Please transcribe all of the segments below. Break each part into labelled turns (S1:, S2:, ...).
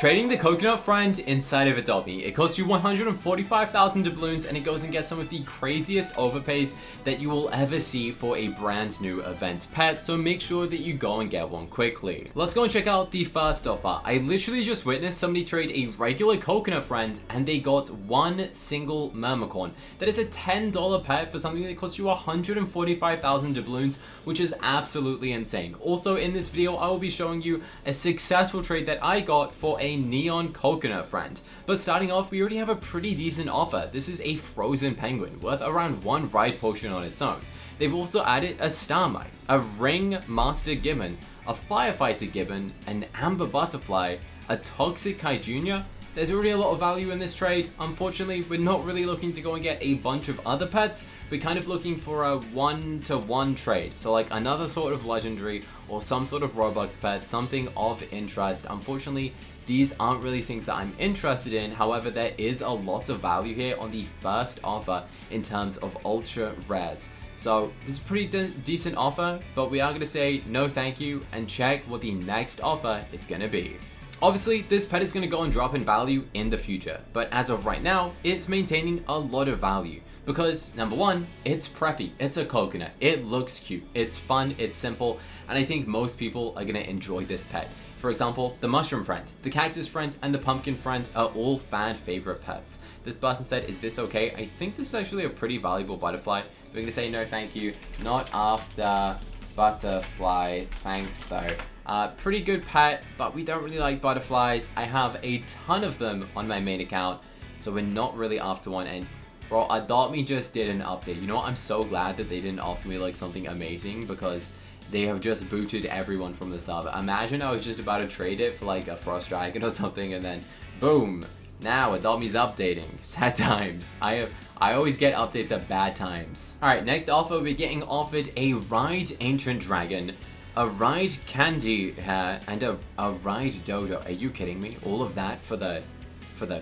S1: Trading the coconut friend inside of Adopt Me. It costs you 145,000 doubloons and it goes and gets some of the craziest overpays that you will ever see for a brand new event pet, so make sure that you go and get one quickly. Let's go and check out the first offer. I literally just witnessed somebody trade a regular coconut friend and they got one single mermacorn. That is a $10 pet for something that costs you 145,000 doubloons, which is absolutely insane. Also in this video, I will be showing you a successful trade that I got for a neon coconut friend. But starting off, we already have a pretty decent offer. This is a frozen penguin worth around one ride potion on its own. They've also added a star mine, a ring master gibbon, a firefighter gibbon, an amber butterfly, a toxic kai junior. There's already a lot of value in this trade. Unfortunately, we're not really looking to go and get a bunch of other pets. We're kind of looking for a one-to-one trade. So like another sort of legendary or some sort of Robux pet, something of interest. Unfortunately, these aren't really things that I'm interested in. However, there is a lot of value here on the first offer in terms of ultra rares. So this is a pretty decent offer, but we are going to say no thank you and check what the next offer is going to be. Obviously, this pet is going to go and drop in value in the future, but as of right now, it's maintaining a lot of value because number one, it's preppy, it's a coconut, it looks cute, it's fun, it's simple, and I think most people are going to enjoy this pet. For example, the mushroom friend, the cactus friend, and the pumpkin friend are all fan favorite pets. This person said, is this okay? I think this is actually a pretty valuable butterfly. We're going to say no thank you, not after butterfly, thanks though. Pretty good pet, but we don't really like butterflies. I have a ton of them on my main account, so we're not really after one. And bro, Adopt Me just did an update. You know what? I'm so glad that they didn't offer me like something amazing because they have just booted everyone from the server. Imagine I was just about to trade it for like a frost dragon or something, and then boom, now Adopt Me's updating. Sad times. I always get updates at bad times. Alright, next offer, we're getting offered a Ride Ancient Dragon, a Ride Candy Hair, and a Ride Dodo. Are you kidding me? All of that for the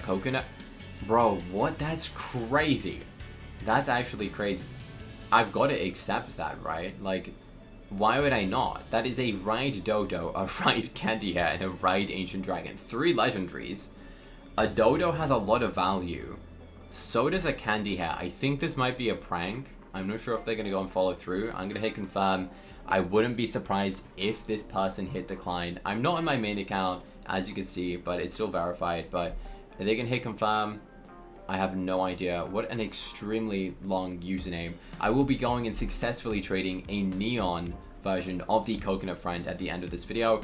S1: coconut? Bro, what? That's crazy. That's actually crazy. I've got to accept that, right? Like, why would I not? That is a Ride Dodo, a Ride Candy Hair, and a Ride Ancient Dragon. 3 legendaries. A Dodo has a lot of value. So does a Candy Hair. I think this might be a prank. I'm not sure if they're going to go and follow through. I'm going to hit confirm. I wouldn't be surprised if this person hit decline. I'm not on my main account, as you can see, but it's still verified. But if they can hit confirm, I have no idea. What an extremely long username. I will be going and successfully trading a neon version of the coconut friend at the end of this video,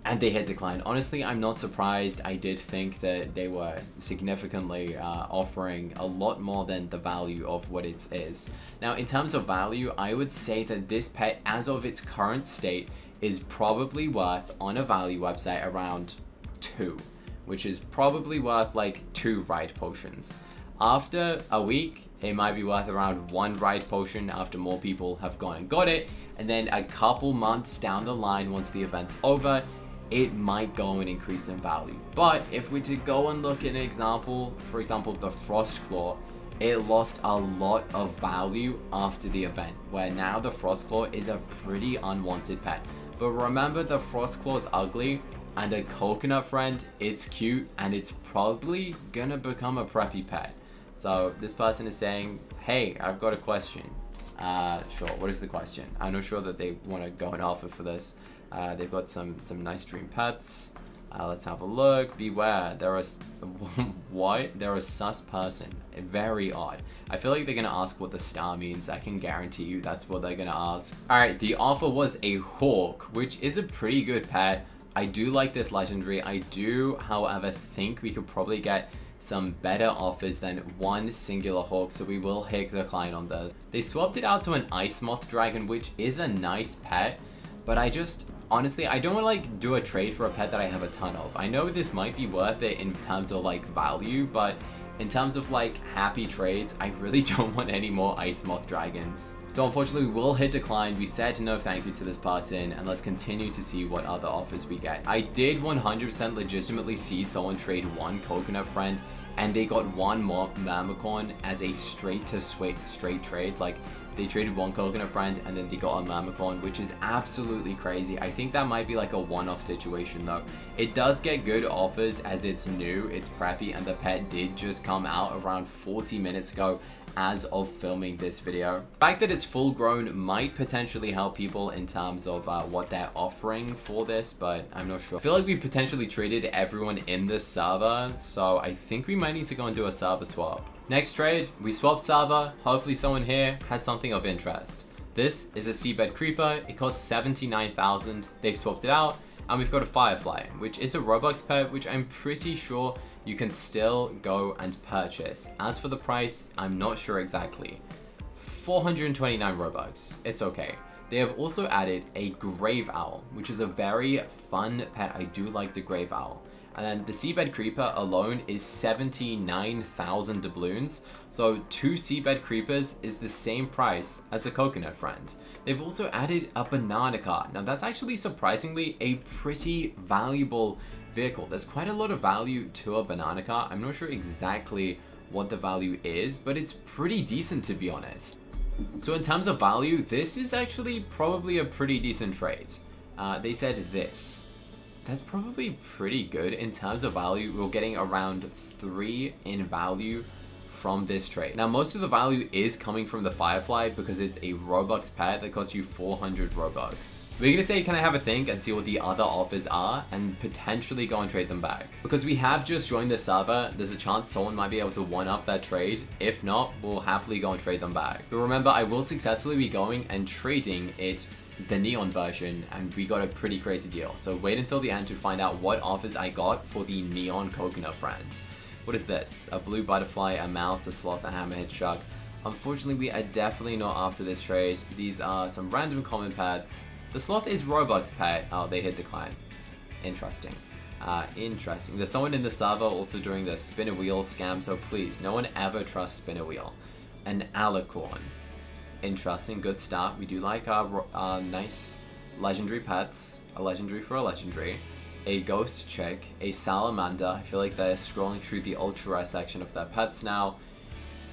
S1: and they hit decline. Honestly, I'm not surprised. I did think that they were significantly offering a lot more than the value of what it is. Now, in terms of value, I would say that this pet, as of its current state, is probably worth on a value website around 2. Which is probably worth like 2 ride potions. After a week, it might be worth around 1 ride potion after more people have gone and got it. And then a couple months down the line, once the event's over, it might go and increase in value. But if we to go and look at an example, for example, the Frost Claw, it lost a lot of value after the event, where now the Frost Claw is a pretty unwanted pet. But remember, the Frost Claw is ugly, and a coconut friend, it's cute, and it's probably gonna become a preppy pet. So this person is saying, hey, I've got a question. Sure, what is the question? I'm not sure that they want to go and offer for this. They've got some nice dream pets. Let's have a look. Beware, there are what? They're a sus person. Very odd. I feel like they're gonna ask what the star means. I can guarantee you that's what they're gonna ask. Alright, the offer was a hawk, which is a pretty good pet. I do like this legendary. I do, however, think we could probably get some better offers than one singular hawk, so we will hit decline on those. They swapped it out to an ice moth dragon, which is a nice pet, but I just, honestly, I don't want to like do a trade for a pet that I have a ton of. I know this might be worth it in terms of like value, but in terms of like happy trades, I really don't want any more ice moth dragons. So unfortunately, we will hit decline. We said no thank you to this person, and let's continue to see what other offers we get. I did 100% legitimately see someone trade 1 coconut friend, and they got 1 more mermacorn as a straight trade. Like, they traded one coconut friend and then they got a mermicorn, which is absolutely crazy. I think that might be like a one-off situation though. It does get good offers as it's new, it's preppy, and the pet did just come out around 40 minutes ago as of filming this video. The fact that it's full grown might potentially help people in terms of what they're offering for this, but I'm not sure. I feel like we've potentially traded everyone in this server, so I think we might need to go and do a server swap. Next trade, we swapped server. Hopefully someone here has something of interest. This is a seabed creeper. It costs 79,000. They've swapped it out, and we've got a firefly, which is a Robux pet, which I'm pretty sure you can still go and purchase. As for the price, I'm not sure exactly. 429 Robux, it's okay. They have also added a grave owl, which is a very fun pet. I do like the grave owl. And then the seabed creeper alone is 79,000 doubloons. So 2 seabed creepers is the same price as a coconut friend. They've also added a banana car. Now that's actually surprisingly a pretty valuable vehicle. There's quite a lot of value to a banana car. I'm not sure exactly what the value is, but it's pretty decent to be honest. So in terms of value, this is actually probably a pretty decent trade. They said this. That's probably pretty good in terms of value. We're getting around 3 in value from this trade. Now, most of the value is coming from the Firefly because it's a Robux pet that costs you 400 Robux. We're gonna say, can I have a think and see what the other offers are and potentially go and trade them back. Because we have just joined the server, there's a chance someone might be able to one-up that trade. If not, we'll happily go and trade them back. But remember, I will successfully be going and trading it the neon version, and we got a pretty crazy deal. So wait until the end to find out what offers I got for the neon coconut friend. What is this? A blue butterfly, a mouse, a sloth, a hammerhead shark. Unfortunately, we are definitely not after this trade. These are some random common pets. The sloth is Robux pet. Oh, they hit decline. Interesting. Interesting. There's someone in the server also doing the spin a wheel scam, so please, no one ever trusts spin a wheel. An alicorn. Interesting, good start. We do like our nice legendary pets. A legendary for a legendary. A ghost chick. A salamander. I feel like they're scrolling through the ultra rare section of their pets now,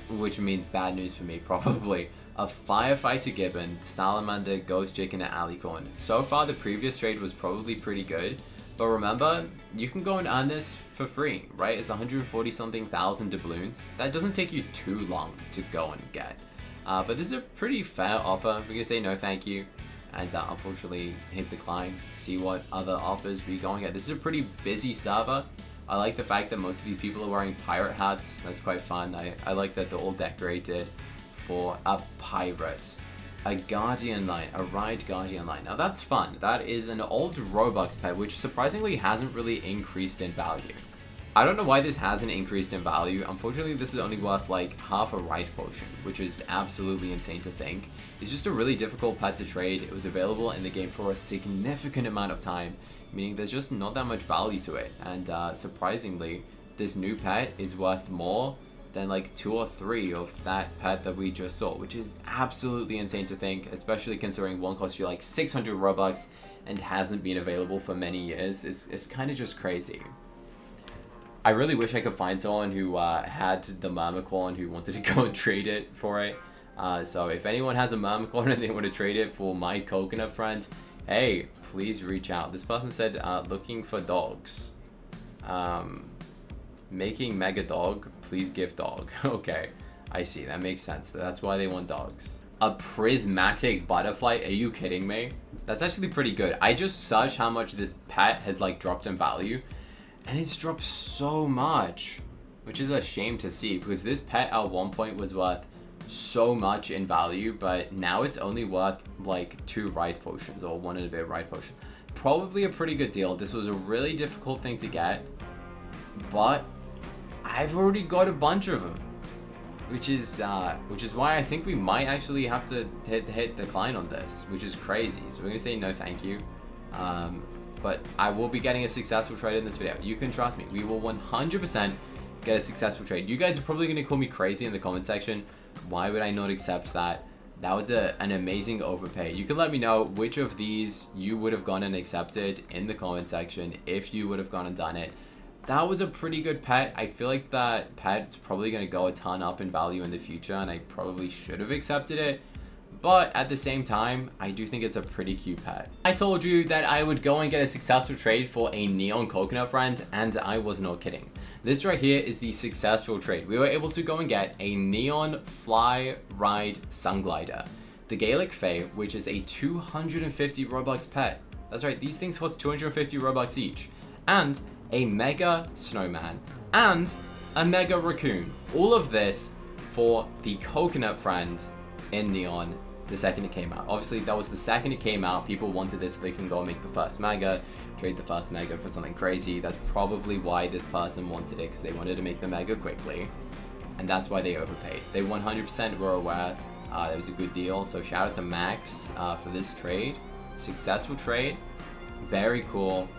S1: which means bad news for me, probably. A firefighter gibbon, salamander, ghost chick, and an alicorn. So far, the previous trade was probably pretty good. But remember, you can go and earn this for free, right? It's 140 something thousand doubloons. That doesn't take you too long to go and get. But this is a pretty fair offer. We're gonna say no thank you, and unfortunately hit decline. See what other offers we going at. This is a pretty busy server. I like the fact that most of these people are wearing pirate hats. That's quite fun. I like that they're all decorated for a pirate. A guardian light, a ride guardian light. Now that's fun. That is an old Robux pet, which surprisingly hasn't really increased in value. I don't know why this hasn't increased in value. Unfortunately, this is only worth like half a ride potion, which is absolutely insane to think. It's just a really difficult pet to trade. It was available in the game for a significant amount of time, meaning there's just not that much value to it. And surprisingly, this new pet is worth more than like 2 or 3 of that pet that we just saw, which is absolutely insane to think, especially considering one costs you like 600 Robux and hasn't been available for many years. It's kind of just crazy. I really wish I could find someone who had the mermicorn who wanted to go and trade it for it. So if anyone has a mermicorn and they want to trade it for my coconut friend, hey, please reach out. This person said looking for dogs. Making mega dog, please give dog. Okay, I see, that makes sense. That's why they want dogs. A prismatic butterfly, are you kidding me? That's actually pretty good. I just searched how much this pet has like dropped in value, and it's dropped so much, which is a shame to see because this pet at one point was worth so much in value, but now it's only worth like 2 ride potions or 1 and a bit ride potion. Probably a pretty good deal. This was a really difficult thing to get, but I've already got a bunch of them, which is why I think we might actually have to hit decline on this, which is crazy. So we're gonna say no thank you. But I will be getting a successful trade in this video. You can trust me. We will 100% get a successful trade. You guys are probably gonna call me crazy in the comment section. Why would I not accept that? That was an amazing overpay. You can let me know which of these you would have gone and accepted in the comment section if you would have gone and done it. That was a pretty good pet. I feel like that pet's probably going to go a ton up in value in the future, and I probably should have accepted it. but at the same time, I do think it's a pretty cute pet. I told you that I would go and get a successful trade for a neon coconut friend, and I was not kidding. This right here is the successful trade. We were able to go and get a neon fly ride sunglider, the Gaelic Fae, which is a 250 Robux pet. That's right, these things cost 250 Robux each. And a mega snowman, and a mega raccoon. All of this for the coconut friend in neon the second it came out. Obviously, that was the second it came out. People wanted this so they can go and make the first mega, trade the first mega for something crazy. That's probably why this person wanted it, because they wanted to make the mega quickly. And that's why they overpaid. They 100% were aware it was a good deal. So shout out to Max for this trade. Successful trade. Very cool.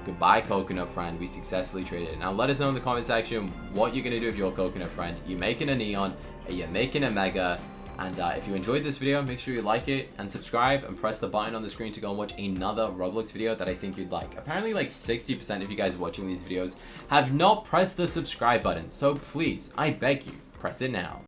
S1: Goodbye, coconut friend. We successfully traded it. Now let us know in the comment section what you're gonna do with your coconut friend. You're making a neon, you're making a mega, and if you enjoyed this video, make sure you like it and subscribe and press the button on the screen to go and watch another Roblox video that I think you'd like. Apparently like 60% of you guys watching these videos have not pressed the subscribe button, so please, I beg you, press it now.